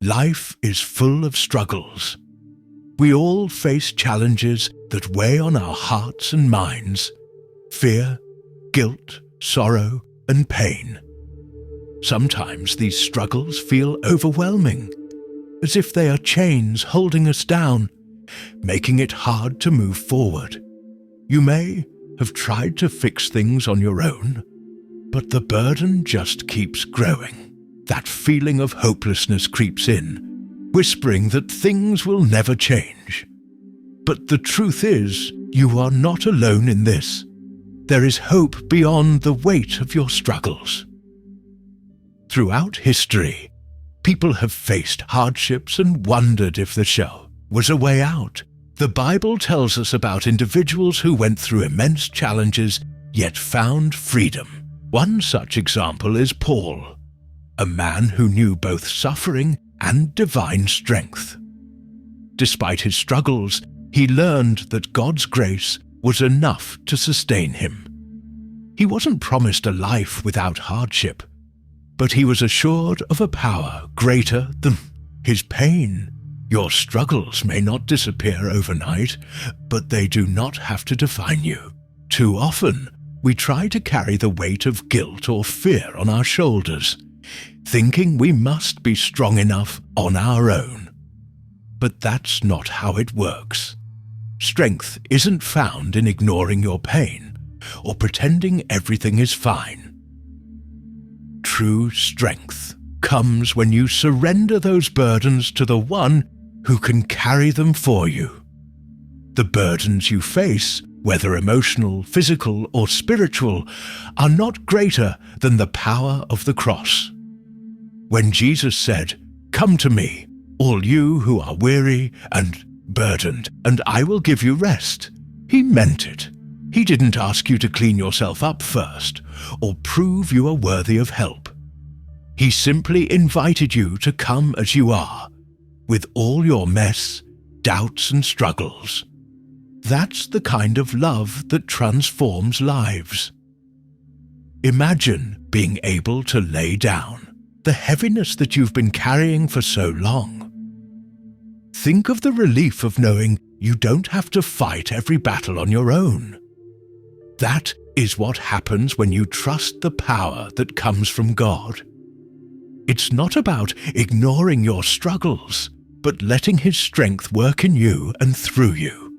life is full of struggles. We all face challenges that weigh on our hearts and minds: fear, guilt, sorrow, and pain. Sometimes these struggles feel overwhelming, as if they are chains holding us down, making it hard to move forward. You may have tried to fix things on your own, but the burden just keeps growing. That feeling of hopelessness creeps in, whispering that things will never change. But the truth is, you are not alone in this. There is hope beyond the weight of your struggles. Throughout history, people have faced hardships and wondered if there was a way out. The Bible tells us about individuals who went through immense challenges yet found freedom. One such example is Paul, a man who knew both suffering and divine strength. Despite his struggles, he learned that God's grace was enough to sustain him. He wasn't promised a life without hardship, but he was assured of a power greater than his pain. Your struggles may not disappear overnight, but they do not have to define you. Too often, we try to carry the weight of guilt or fear on our shoulders, thinking we must be strong enough on our own. But that's not how it works. Strength isn't found in ignoring your pain or pretending everything is fine. True strength comes when you surrender those burdens to the one who can carry them for you. The burdens you face, whether emotional, physical, or spiritual, are not greater than the power of the cross. When Jesus said, "Come to me, all you who are weary and burdened, and I will give you rest," he meant it. He didn't ask you to clean yourself up first or prove you are worthy of help. He simply invited you to come as you are, with all your mess, doubts, and struggles. That's the kind of love that transforms lives. Imagine being able to lay down the heaviness that you've been carrying for so long. Think of the relief of knowing you don't have to fight every battle on your own. That is what happens when you trust the power that comes from God. It's not about ignoring your struggles, but letting His strength work in you and through you.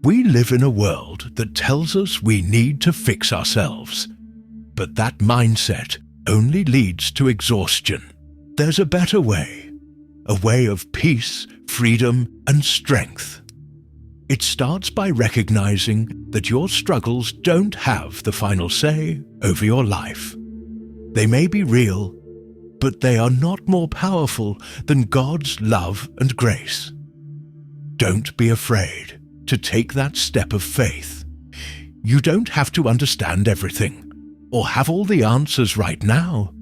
We live in a world that tells us we need to fix ourselves, but that mindset only leads to exhaustion. There's a better way, a way of peace, freedom, and strength. It starts by recognizing that your struggles don't have the final say over your life. They may be real, but they are not more powerful than God's love and grace. Don't be afraid to take that step of faith. You don't have to understand everything or have all the answers right now.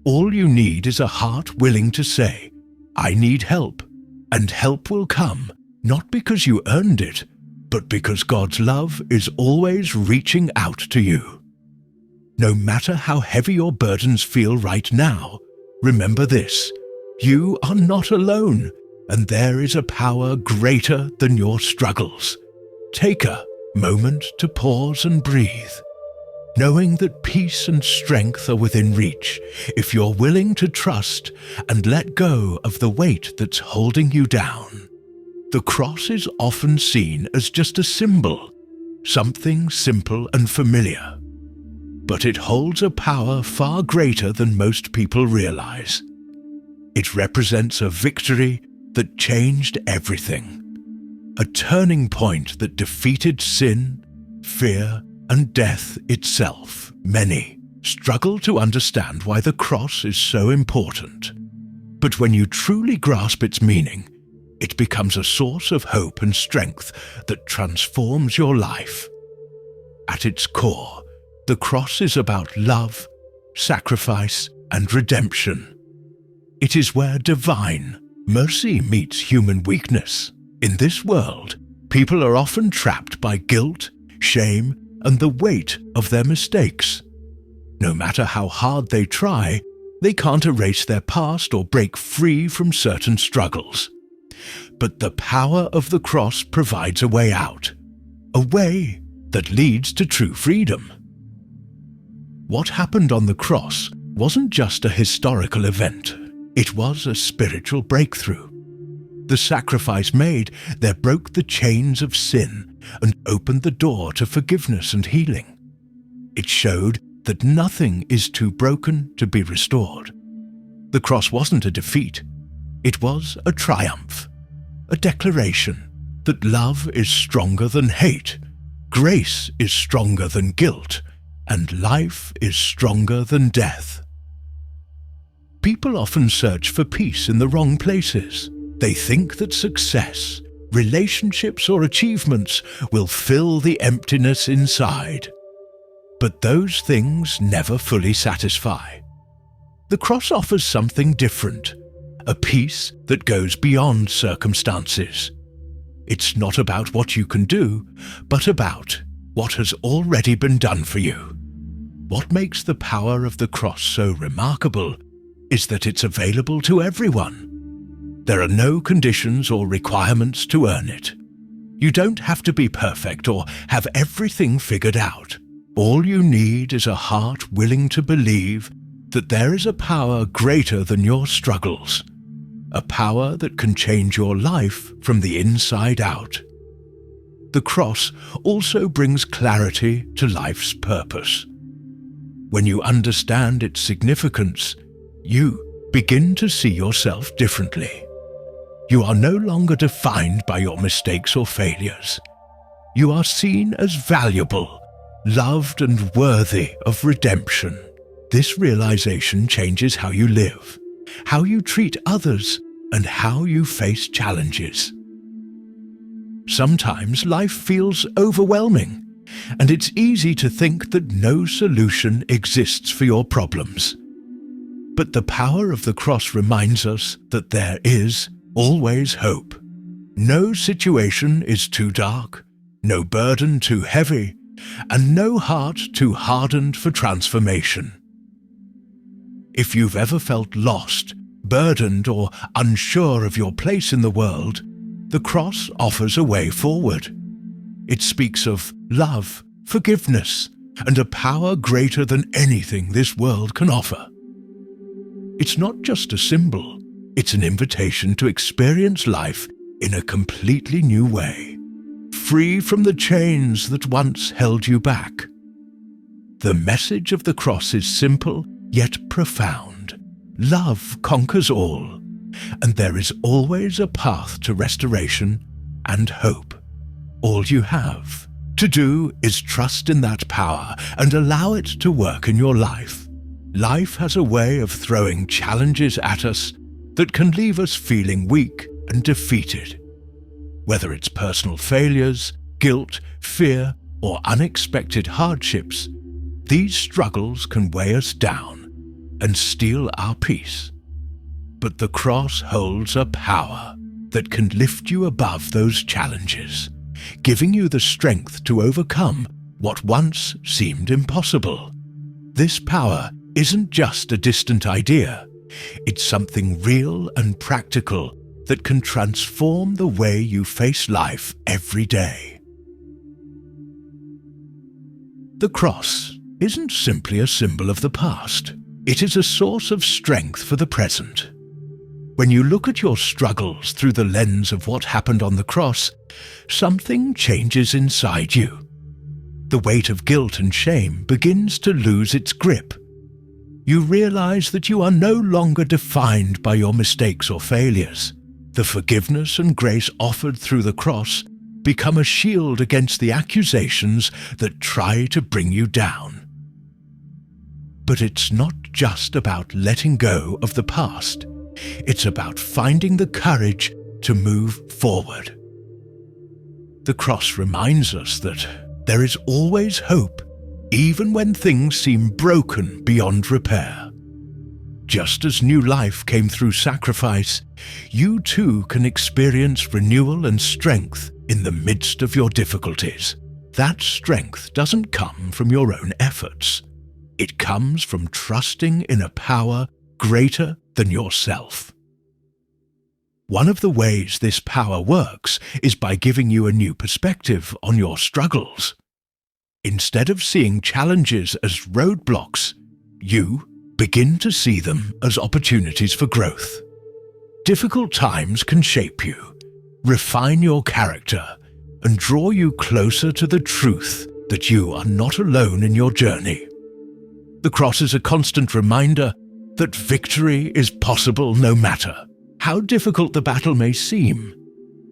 All you need is a heart willing to say, "I need help," and help will come, not because you earned it, but because God's love is always reaching out to you. No matter how heavy your burdens feel right now, remember this: you are not alone, and there is a power greater than your struggles. Take a moment to pause and breathe, knowing that peace and strength are within reach if you're willing to trust and let go of the weight that's holding you down. The cross is often seen as just a symbol, something simple and familiar. But it holds a power far greater than most people realize. It represents a victory that changed everything, a turning point that defeated sin, fear, and death itself. Many struggle to understand why the cross is so important. But when you truly grasp its meaning, it becomes a source of hope and strength that transforms your life. At its core, the cross is about love, sacrifice, and redemption. It is where divine mercy meets human weakness. In this world, people are often trapped by guilt, shame, and the weight of their mistakes. No matter how hard they try, They can't erase their past or break free from certain struggles. But the power of the cross provides a way out, a way that leads to true freedom. What happened on the cross wasn't just a historical event, it was a spiritual breakthrough. The sacrifice made there broke the chains of sin and opened the door to forgiveness and healing. It showed that nothing is too broken to be restored. The cross wasn't a defeat, it was a triumph, a declaration that love is stronger than hate, grace is stronger than guilt, and life is stronger than death. People often search for peace in the wrong places. They think that success, relationships, or achievements will fill the emptiness inside. But those things never fully satisfy. The cross offers something different, a peace that goes beyond circumstances. It's not about what you can do, but about what has already been done for you. What makes the power of the cross so remarkable is that it's available to everyone. There are no conditions or requirements to earn it. You don't have to be perfect or have everything figured out. All you need is a heart willing to believe that there is a power greater than your struggles, a power that can change your life from the inside out. The cross also brings clarity to life's purpose. When you understand its significance, you begin to see yourself differently. You are no longer defined by your mistakes or failures. You are seen as valuable, loved and worthy of redemption. This realization changes how you live, how you treat others, and how you face challenges. Sometimes life feels overwhelming, and it's easy to think that no solution exists for your problems. But the power of the cross reminds us that there is always hope. No situation is too dark, no burden too heavy, and no heart too hardened for transformation. If you've ever felt lost, burdened, or unsure of your place in the world, the cross offers a way forward. It speaks of love, forgiveness, and a power greater than anything this world can offer. It's not just a symbol, it's an invitation to experience life in a completely new way, free from the chains that once held you back. The message of the cross is simple yet profound. Love conquers all, and there is always a path to restoration and hope. All you have to do is trust in that power and allow it to work in your life. Life has a way of throwing challenges at us that can leave us feeling weak and defeated. Whether it's personal failures, guilt, fear, or unexpected hardships, these struggles can weigh us down and steal our peace. But the cross holds a power that can lift you above those challenges, giving you the strength to overcome what once seemed impossible. This power isn't just a distant idea, it's something real and practical that can transform the way you face life every day. The cross isn't simply a symbol of the past, it is a source of strength for the present. When you look at your struggles through the lens of what happened on the cross, something changes inside you. The weight of guilt and shame begins to lose its grip. You realize that you are no longer defined by your mistakes or failures. The forgiveness and grace offered through the cross become a shield against the accusations that try to bring you down. But it's not just about letting go of the past. It's about finding the courage to move forward. The cross reminds us that there is always hope, even when things seem broken beyond repair. Just as new life came through sacrifice, you too can experience renewal and strength in the midst of your difficulties. That strength doesn't come from your own efforts. It comes from trusting in a power greater than yourself. One of the ways this power works is by giving you a new perspective on your struggles. Instead of seeing challenges as roadblocks, you begin to see them as opportunities for growth. Difficult times can shape you, refine your character, and draw you closer to the truth that you are not alone in your journey. The cross is a constant reminder that victory is possible no matter how difficult the battle may seem.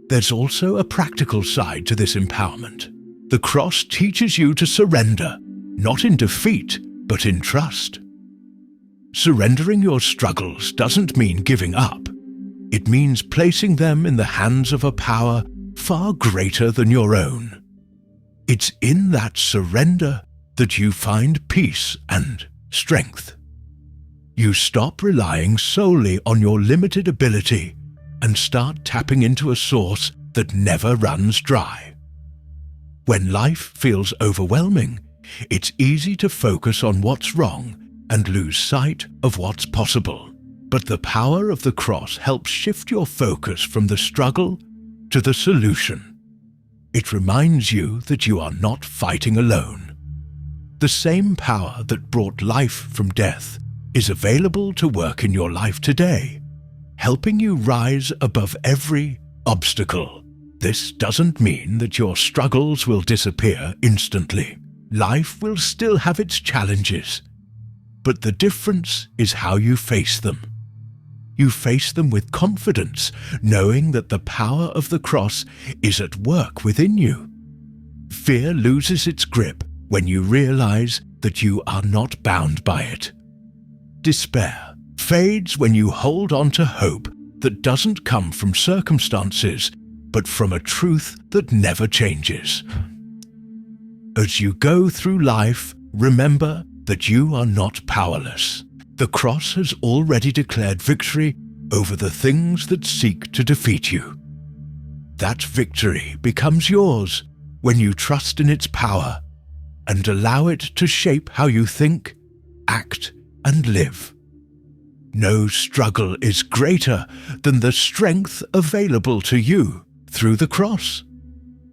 There's also a practical side to this empowerment. The cross teaches you to surrender, not in defeat, but in trust. Surrendering your struggles doesn't mean giving up. It means placing them in the hands of a power far greater than your own. It's in that surrender that you find peace and strength. You stop relying solely on your limited ability and start tapping into a source that never runs dry. When life feels overwhelming, it's easy to focus on what's wrong and lose sight of what's possible. But the power of the cross helps shift your focus from the struggle to the solution. It reminds you that you are not fighting alone. The same power that brought life from death is available to work in your life today, helping you rise above every obstacle. This doesn't mean that your struggles will disappear instantly. Life will still have its challenges, but the difference is how you face them. You face them with confidence, knowing that the power of the cross is at work within you. Fear loses its grip when you realize that you are not bound by it. Despair fades when you hold on to hope that doesn't come from circumstances, but from a truth that never changes. As you go through life, remember that you are not powerless. The cross has already declared victory over the things that seek to defeat you. That victory becomes yours when you trust in its power and allow it to shape how you think, act, and live. No struggle is greater than the strength available to you through the cross.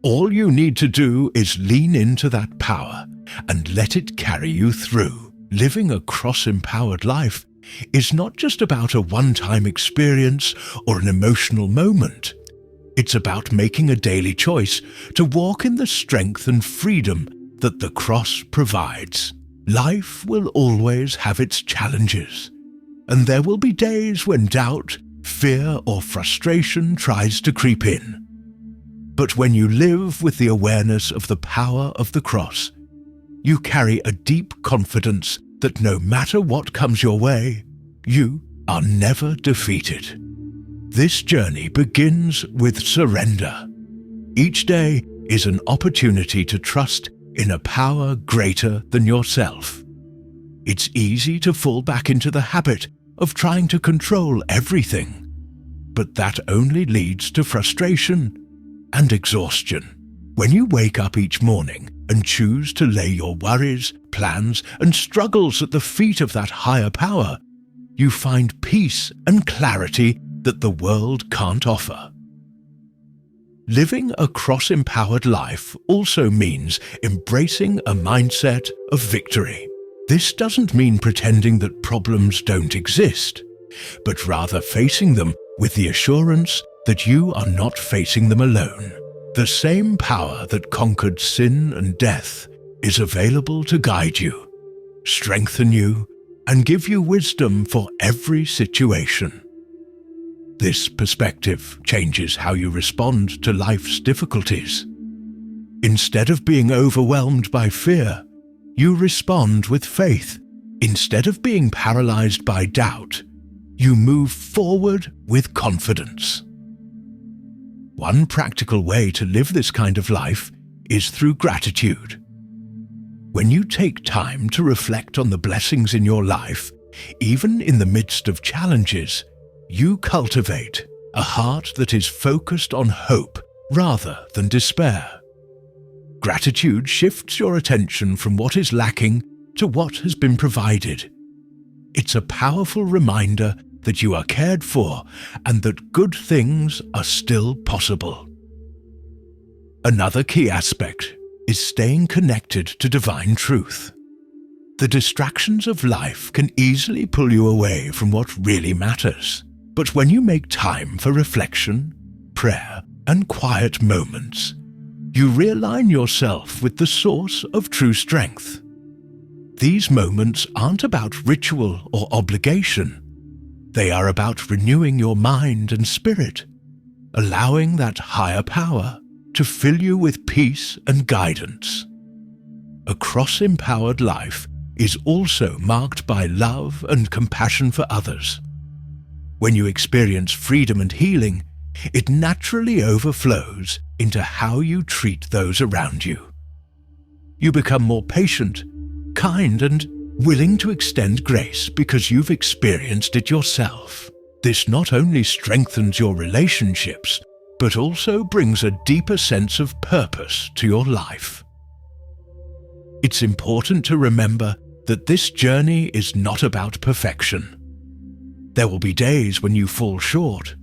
All you need to do is lean into that power and let it carry you through. Living a cross-empowered life is not just about a one-time experience or an emotional moment. It's about making a daily choice to walk in the strength and freedom that the cross provides. Life will always have its challenges, and there will be days when doubt, fear, or frustration tries to creep in. But when you live with the awareness of the power of the cross, you carry a deep confidence that no matter what comes your way, you are never defeated. This journey begins with surrender. Each day is an opportunity to trust in a power greater than yourself. It's easy to fall back into the habit of trying to control everything, but that only leads to frustration and exhaustion. When you wake up each morning and choose to lay your worries, plans, and struggles at the feet of that higher power, you find peace and clarity that the world can't offer. Living a cross-empowered life also means embracing a mindset of victory. This doesn't mean pretending that problems don't exist, but rather facing them with the assurance that you are not facing them alone. The same power that conquered sin and death is available to guide you, strengthen you, and give you wisdom for every situation. This perspective changes how you respond to life's difficulties. Instead of being overwhelmed by fear, you respond with faith. Instead of being paralyzed by doubt, you move forward with confidence. One practical way to live this kind of life is through gratitude. When you take time to reflect on the blessings in your life, even in the midst of challenges, you cultivate a heart that is focused on hope rather than despair. Gratitude shifts your attention from what is lacking to what has been provided. It's a powerful reminder that you are cared for and that good things are still possible. Another key aspect is staying connected to divine truth. The distractions of life can easily pull you away from what really matters. But when you make time for reflection, prayer, and quiet moments, you realign yourself with the source of true strength. These moments aren't about ritual or obligation. They are about renewing your mind and spirit, allowing that higher power to fill you with peace and guidance. A cross-empowered life is also marked by love and compassion for others. When you experience freedom and healing, it naturally overflows into how you treat those around you. You become more patient, kind, and willing to extend grace because you've experienced it yourself. This not only strengthens your relationships, but also brings a deeper sense of purpose to your life. It's important to remember that this journey is not about perfection. There will be days when you fall short,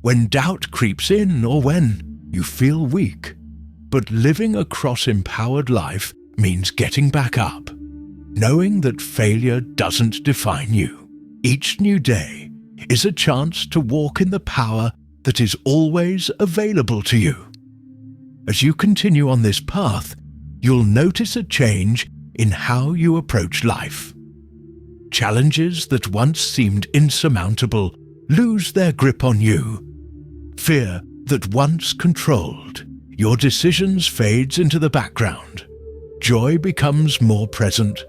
when doubt creeps in, or when you feel weak. But living a cross-empowered life means getting back up, knowing that failure doesn't define you. Each new day is a chance to walk in the power that is always available to you. As you continue on this path, you'll notice a change in how you approach life. Challenges that once seemed insurmountable lose their grip on you. Fear that once controlled your decisions fades into the background. Joy becomes more present,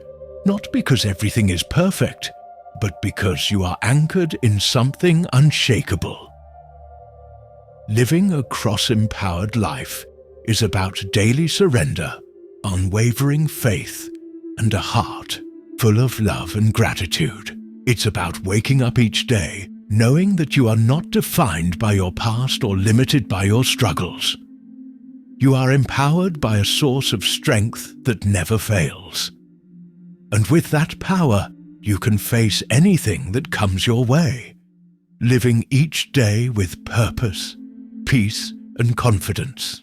not because everything is perfect, but because you are anchored in something unshakable. Living a cross-empowered life is about daily surrender, unwavering faith, and a heart full of love and gratitude. It's about waking up each day knowing that you are not defined by your past or limited by your struggles. You are empowered by a source of strength that never fails. And with that power, you can face anything that comes your way, living each day with purpose, peace, and confidence.